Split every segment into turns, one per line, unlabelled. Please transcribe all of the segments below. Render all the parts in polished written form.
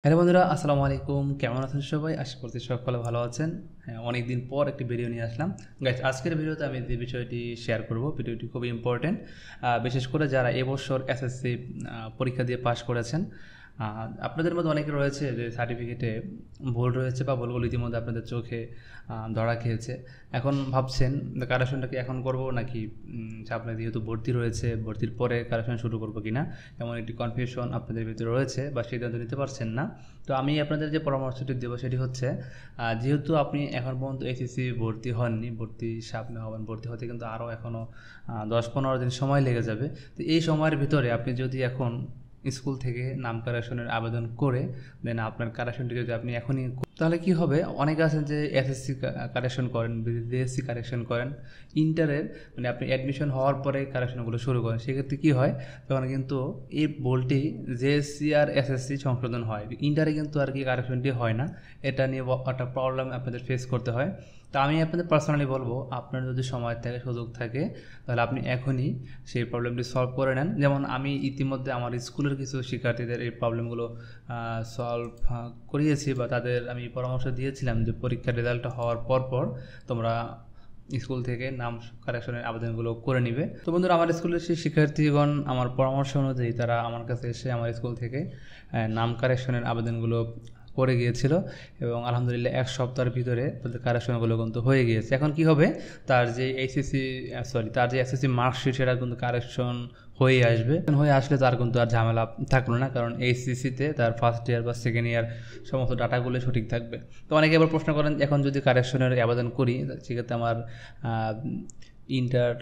Hello বন্ধুরা, আসসালামু আলাইকুম। কেমন আছেন সবাই? আশা করছি সকলে ভালো আছেন। হ্যাঁ, অনেকদিন পর একটি ভিডিও নিয়ে আসলাম। গাইস, আজকের ভিডিওতে আমি যে বিষয়টি শেয়ার করব, ভিডিওটি খুবই ইম্পর্টেন্ট। বিশেষ করে যারা এবছর এসএসসি পরীক্ষা দিয়ে পাশ করেছেন, আপনাদের মধ্যে অনেকে রয়েছে যে সার্টিফিকেটে ভুল রয়েছে বা ভুলগুলো ইতিমধ্যে আপনাদের চোখে ধরা খেয়েছে। এখন ভাবছেন কারেকশনটা কি এখন করব নাকি সামনে যেহেতু ভর্তি রয়েছে, ভর্তির পরে কারেকশন শুরু করব কিনা, এমন একটি কনফিউশন আপনাদের ভিতরে রয়েছে বা সিদ্ধান্ত নিতে পারছেন না। তো আমি আপনাদের যে পরামর্শটি দেবো সেটি হচ্ছে, যেহেতু আপনি এখন পর্যন্ত এসএসসি ভর্তি হননি, ভর্তি সামনে হবেন, ভর্তি হতে কিন্তু আরও এখনও 10-15 দিন সময় লেগে যাবে। তো এই সময়ের ভিতরে আপনি যদি এখন স্কুল থেকে নাম কারেকশনের আবেদন করে দেন, আপনার কারেকশনটি যদি আপনি এখনই, তাহলে কি হবে, অনেকে আছেন যে এসএসসি কারেকশন করেন, বিএসসি কারেকশন করেন, ইন্টারের মানে আপনি অ্যাডমিশন হওয়ার পরে কারেকশনগুলো শুরু করেন। সেক্ষেত্রে কী হয়, তখন কিন্তু এই ভুলটি জেএসসি আর এসএসসি সংশোধন হয়, ইন্টারে কিন্তু আর কি কারেকশনটি হয় না। এটা নিয়ে একটা প্রবলেম আপনাদের ফেস করতে হয়। তা আমি আপনাদের পার্সোনালি বলবো, আপনার যদি সময় থাকে, সুযোগ থাকে, তাহলে আপনি এখনই সেই প্রবলেমটি সলভ করে নেন। যেমন আমি ইতিমধ্যে আমার স্কুলের কিছু শিক্ষার্থীদের এই প্রবলেমগুলো সলভ করিয়েছি, বা তাদের আমি পরামর্শ দিয়েছিলাম যে পরীক্ষার রেজাল্টটা হওয়ার পর তোমরা স্কুল থেকে নাম কারেকশনের আবেদনগুলো করে নিবে। তো বন্ধুরা, আমার স্কুলের সেই শিক্ষার্থীগণ আমার পরামর্শ অনুযায়ী তারা আমার কাছে এসে আমার স্কুল থেকে নাম কারেকশনের আবেদনগুলো করে গিয়েছিল, এবং আলহামদুলিল্লাহ 1 সপ্তাহের ভিতরে তাদের কারেকশনগুলো কিন্তু হয়ে গিয়েছে। এখন কি হবে, তার যে তার যে এসএসসি মার্কশিট, সেটা কিন্তু কারেকশন হয়ে আসবে। হয়ে আসলে তার কিন্তু আর ঝামেলা থাকলো না, কারণ এইচএসসিতে তার ফার্স্ট ইয়ার বা সেকেন্ড ইয়ার সমস্ত ডাটাগুলো সঠিক থাকবে। তো অনেকে এবার প্রশ্ন করেন, এখন যদি কারেকশনের আবেদন করি সেক্ষেত্রে আমার ইন্টার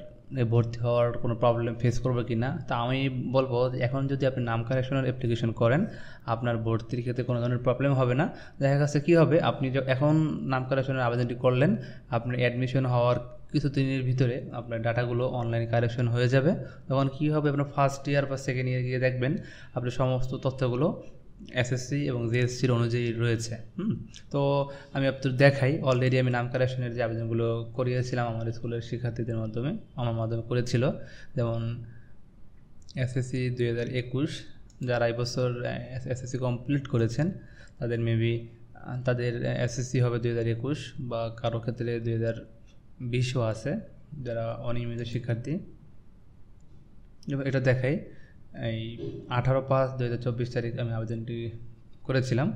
ভর্তি হওয়ার কোনো প্রবলেম ফেস করবে কি না। তা আমি বলবো, এখন যদি আপনি নাম কারেকশনের অ্যাপ্লিকেশন করেন, আপনার ভর্তির ক্ষেত্রে কোনো ধরনের প্রবলেম হবে না। দেখা যাচ্ছে কী হবে, আপনি এখন নাম কারেকশনের আবেদনটি করলেন, আপনার অ্যাডমিশন হওয়ার কিছু দিনের ভিতরে আপনার ডাটাগুলো অনলাইন কারেকশন হয়ে যাবে। তখন কী হবে, আপনার ফার্স্ট ইয়ার বা সেকেন্ড ইয়ার গিয়ে দেখবেন আপনি সমস্ত তথ্যগুলো এসএসসি এবং জিএসসির অনুযায়ী রয়েছে। তো আমি আপনাদের দেখাই, অলরেডি আমি নাম কারেকশনের যে আবেদনগুলো করিয়েছিলাম আমার স্কুলের শিক্ষার্থীদের মাধ্যমে, আমার মাধ্যমে করেছিল। যেমন এসএসসি 2021, যারা এবছর এসএসসি কমপ্লিট করেছেন তাদের মেবি তাদের এসএসসি হবে 2021, বা কারো ক্ষেত্রে 2020ও আছে যারা অনিয়মিত শিক্ষার্থী। এটা দেখাই, এই 18/5/2024 তারিখ আমি আবেদনটি করেছিলাম,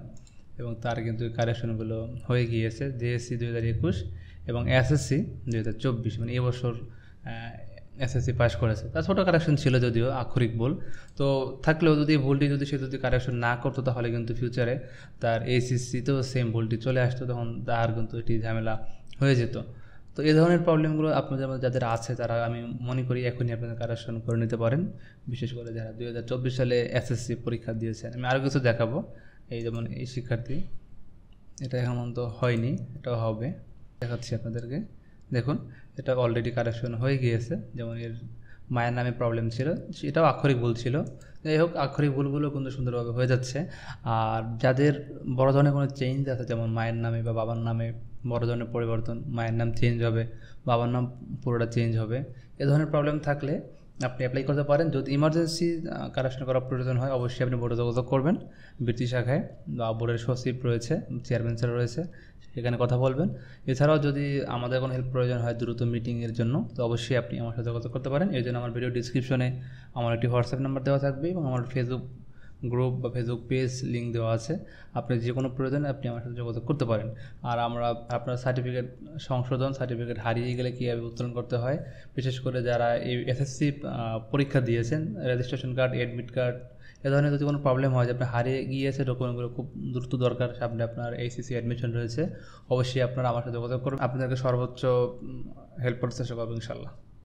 এবং তার কিন্তু কারেকশনগুলো হয়ে গিয়েছে। জেএসসি 2021 এবং এসএসসি 2024, মানে এবছর এসএসসি পাস করেছে। তার ছোটো কারেকশন ছিল যদিও, আক্ষরিক ভুল তো থাকলেও, যদি ভুলটি সে যদি কারেকশন না করতো, তাহলে কিন্তু ফিউচারে তার এইচএসসিতেও সেম ভুলটি চলে আসতো, তখন তার কিন্তু এটি ঝামেলা হয়ে যেত। তো এই ধরনের প্রবলেমগুলো আপনাদের মধ্যে যাদের আছে, তারা আমি মনে করি এখনই আপনাদের কারেকশন করে নিতে পারেন, বিশেষ করে যারা 2024 সালে এসএসসি পরীক্ষা দিয়েছেন। আমি আরও কিছু দেখাবো, এই যেমন এই শিক্ষার্থী, এটা এখন পর্যন্ত হয়নি, এটাও হবে, দেখাচ্ছি আপনাদেরকে। দেখুন, এটা অলরেডি কারেকশন হয়ে গিয়েছে। যেমন এর মায়ের নামে প্রবলেম ছিল, এটাও আক্ষরিক ভুল ছিল। যাই হোক, আক্ষরিক ভুলগুলো কিন্তু সুন্দরভাবে হয়ে যাচ্ছে। আর যাদের বড় ধরনের কোনো চেঞ্জ আছে, যেমন মায়ের নামে বা বাবার নামে বড় ধরনের পরিবর্তন, মায়ের নাম চেঞ্জ হবে, বাবার নাম পুরোটা চেঞ্জ হবে, এ ধরনের প্রবলেম থাকলে আপনি অ্যাপ্লাই করতে পারেন। যদি ইমার্জেন্সি কারেকশন করার প্রয়োজন হয়, অবশ্যই আপনি বোর্ডে যোগাযোগ করবেন, বৃত্তি শাখায়, বা বোর্ডের সচিব রয়েছে, চেয়ারম্যান স্যার রয়েছে, সেখানে কথা বলবেন। এছাড়াও যদি আমাদের কোনো হেল্প প্রয়োজন হয় দ্রুত মিটিংয়ের জন্য, তো অবশ্যই আপনি আমার সাথে যোগাযোগ করতে পারেন। এই জন্য আমার ভিডিও ডিসক্রিপশনে আমার একটি হোয়াটসঅ্যাপ নাম্বার দেওয়া থাকবে, এবং আমার ফেসবুক গ্রুপ বা ফেসবুক পেজ লিঙ্ক দেওয়া আছে। আপনি যে কোনো প্রয়োজনে আপনি আমার সাথে যোগাযোগ করতে পারেন। আর আমরা আপনার সার্টিফিকেট সংশোধন, সার্টিফিকেট হারিয়ে গেলে কীভাবে উত্তোলন করতে হয়, বিশেষ করে যারা এই এসএসসি পরীক্ষা দিয়েছেন, রেজিস্ট্রেশন কার্ড, অ্যাডমিট কার্ড, এ ধরনের যদি কোনো প্রবলেম হয় যে আপনার হারিয়ে গিয়েছে, ডকুমেন্টগুলো খুব দ্রুত দরকার, সামনে আপনার এইচএসসি অ্যাডমিশন রয়েছে, অবশ্যই আপনারা আমার সাথে যোগাযোগ করুন। আপনাদেরকে সর্বোচ্চ হেল্প করতে চেষ্টা করবো ইনশাল্লাহ।